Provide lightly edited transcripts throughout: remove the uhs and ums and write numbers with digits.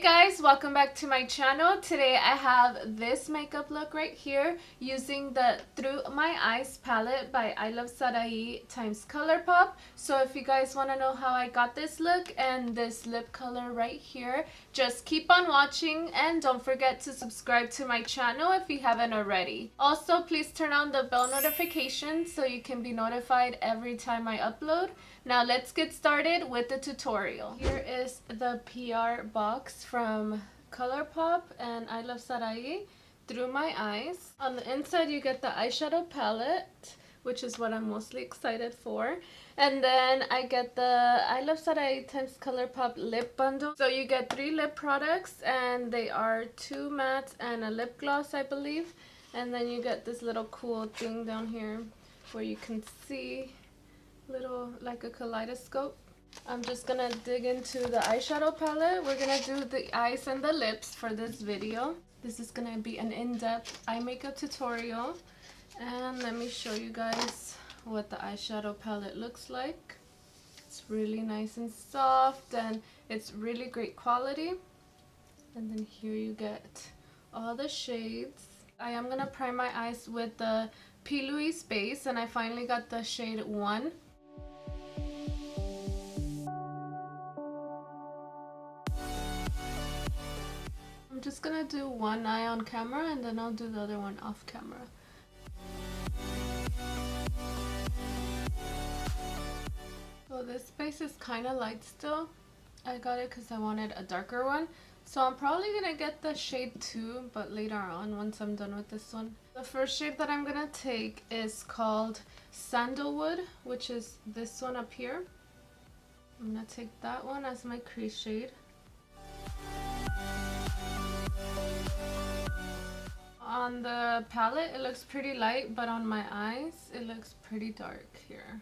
Hey guys, welcome back to my channel. Today I have this makeup look right here using the Through My Eyes palette by Iluvsarahii times Colourpop. So if you guys want to know how I got this look and this lip color right here, just keep on watching and don't forget to subscribe to my channel if you haven't already. Also, please turn on the bell notification so you can be notified every time I upload. Now let's get started with the tutorial. Here is the PR box from Colourpop and Iluvsarahii, Through My Eyes. On the inside you get the eyeshadow palette, which is what I'm mostly excited for. And then I get the Iluvsarahii times Colourpop lip bundle. So you get 3 lip products and they are 2 mattes and a lip gloss, I believe. And then you get this little cool thing down here where you can see little like a kaleidoscope. I'm just gonna dig into the eyeshadow palette. We're gonna do the eyes and the lips for this video. This is gonna be an in-depth eye makeup tutorial, and let me show you guys what the eyeshadow palette looks like. It's really nice and soft and it's really great quality. And then here you get all the shades. I am gonna prime my eyes with the Luxy base, and I finally got the shade 1. I'm just gonna do one eye on camera and then I'll do the other one off camera. So this base is kind of light still. I got it because I wanted a darker one. So I'm probably gonna get the shade 2, but later on once I'm done with this one. The first shade that I'm gonna take is called Sandalwood, which is this one up here. I'm gonna take that one as my crease shade. On the palette it looks pretty light, but on my eyes it looks pretty dark here.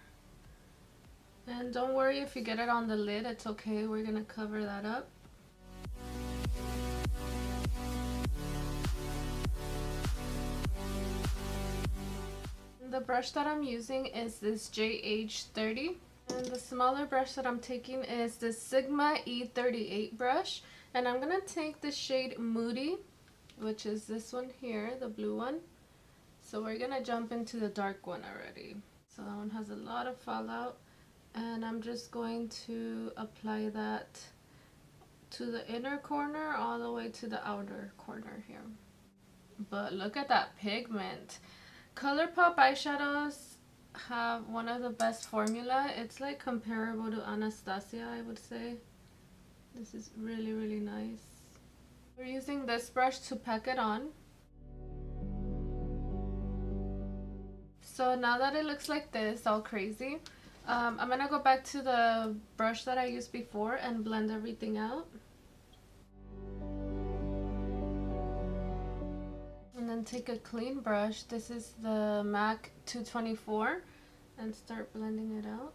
And don't worry if you get it on the lid, it's okay, we're gonna cover that up. The brush that I'm using is this JH30, and the smaller brush that I'm taking is the Sigma E38 brush, and I'm gonna take the shade Moody, which is this one here, the blue one. So we're gonna jump into the dark one already. So that one has a lot of fallout, and I'm just going to apply that to the inner corner all the way to the outer corner here. But look at that pigment. Colourpop eyeshadows have one of the best formula. It's like comparable to Anastasia, I would say. This is really, really nice. We're using this brush to pack it on. So now that it looks like this, all crazy, I'm gonna go back to the brush that I used before and blend everything out. And then take a clean brush. This is the MAC 224, and start blending it out.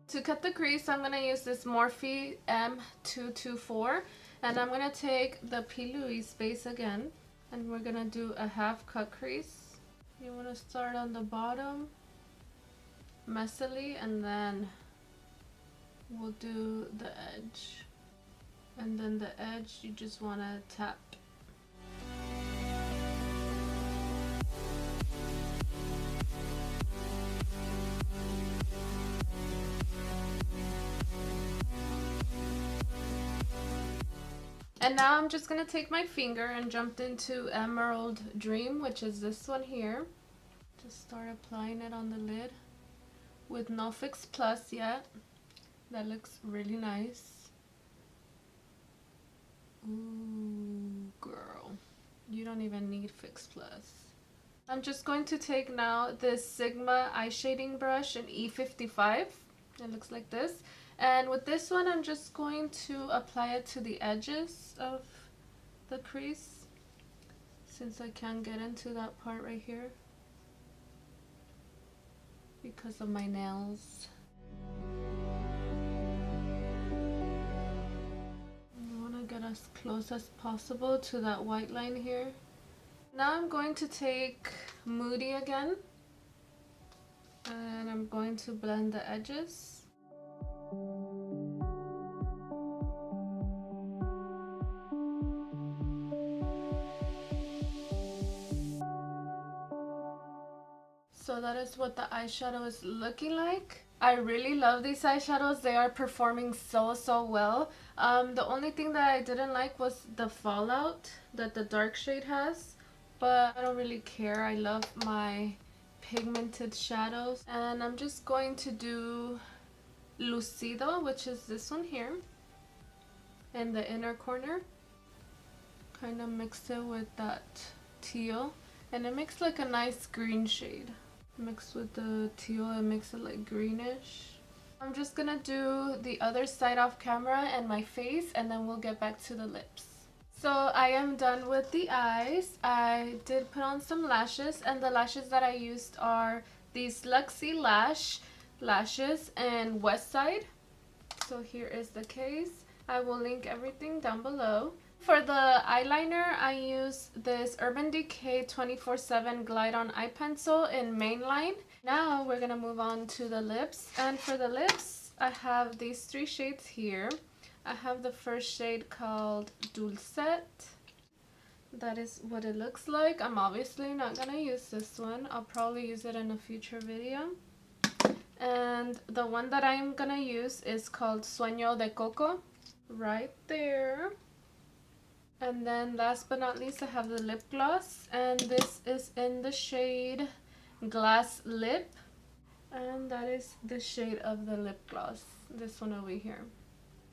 To cut the crease, I'm going to use this Morphe M224, and I'm going to take the Luxy base again, and we're going to do a half cut crease. You want to start on the bottom messily, and then we'll do the edge, and then the edge you just want to tap. And now I'm just going to take my finger and jump into Emerald Dream, which is this one here. Just start applying it on the lid with no Fix Plus yet. That looks really nice. Ooh, girl. You don't even need Fix Plus. I'm just going to take now this Sigma eye shading brush in E55. It looks like this. And with this one, I'm just going to apply it to the edges of the crease, since I can't get into that part right here because of my nails. I want to get as close as possible to that white line here. Now I'm going to take Moody again, and I'm going to blend the edges. So that is what the eyeshadow is looking like. I really love these eyeshadows. They are performing so well. The only thing that I didn't like was the fallout that the dark shade has, but I don't really care. I love my pigmented shadows. And I'm just going to do Lucido, which is this one here, in the inner corner. Kind of mix it with that teal, and it makes like a nice green shade. Mixed with the teal, it makes it like greenish. I'm just gonna do the other side off camera and my face, and then we'll get back to the lips. So I am done with the eyes. I did put on some lashes, and the lashes that I used are these Luxy Lash lashes and Westside. So here is the case. I will link everything down below. For the eyeliner, I use this Urban Decay 24/7 Glide On Eye Pencil in Mainline. Now we're gonna move on to the lips. And for the lips, I have these three shades here. I have the first shade called Dulcet. That is what it looks like. I'm obviously not gonna use this one. I'll probably use it in a future video. And the one that I'm gonna use is called Sueño de Coco. Right there. And then last but not least, I have the lip gloss, and this is in the shade Glass Lip, and that is the shade of the lip gloss, this one over here.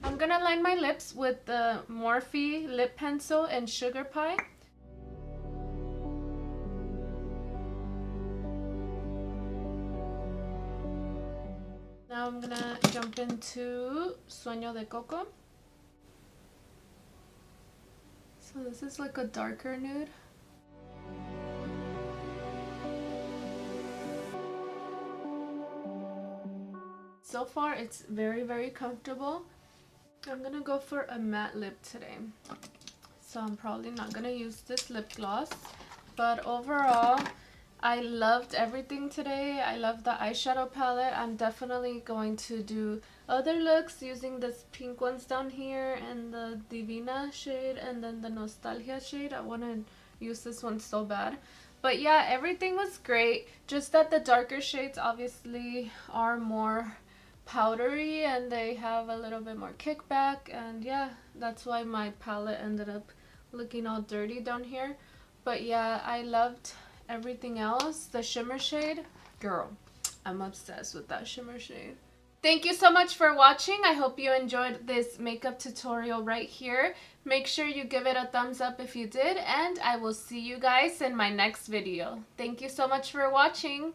I'm gonna line my lips with the Morphe lip pencil in Sugar Pie. Now I'm gonna jump into Sueño de Coco. So this is like a darker nude. So far it's very comfortable. I'm gonna go for a matte lip today. So I'm probably not gonna use this lip gloss. But overall, I loved everything today. I love the eyeshadow palette. I'm definitely going to do other looks using this pink ones down here and the Divina shade and then the Nostalgia shade. I want to use this one so bad. But yeah, everything was great. Just that the darker shades obviously are more powdery and they have a little bit more kickback. And yeah, that's why my palette ended up looking all dirty down here. But yeah, I loved everything else. The shimmer shade, girl, I'm obsessed with that shimmer shade. Thank you so much for watching. I hope you enjoyed this makeup tutorial right here. Make sure you give it a thumbs up if you did, and I will see you guys in my next video. Thank you so much for watching.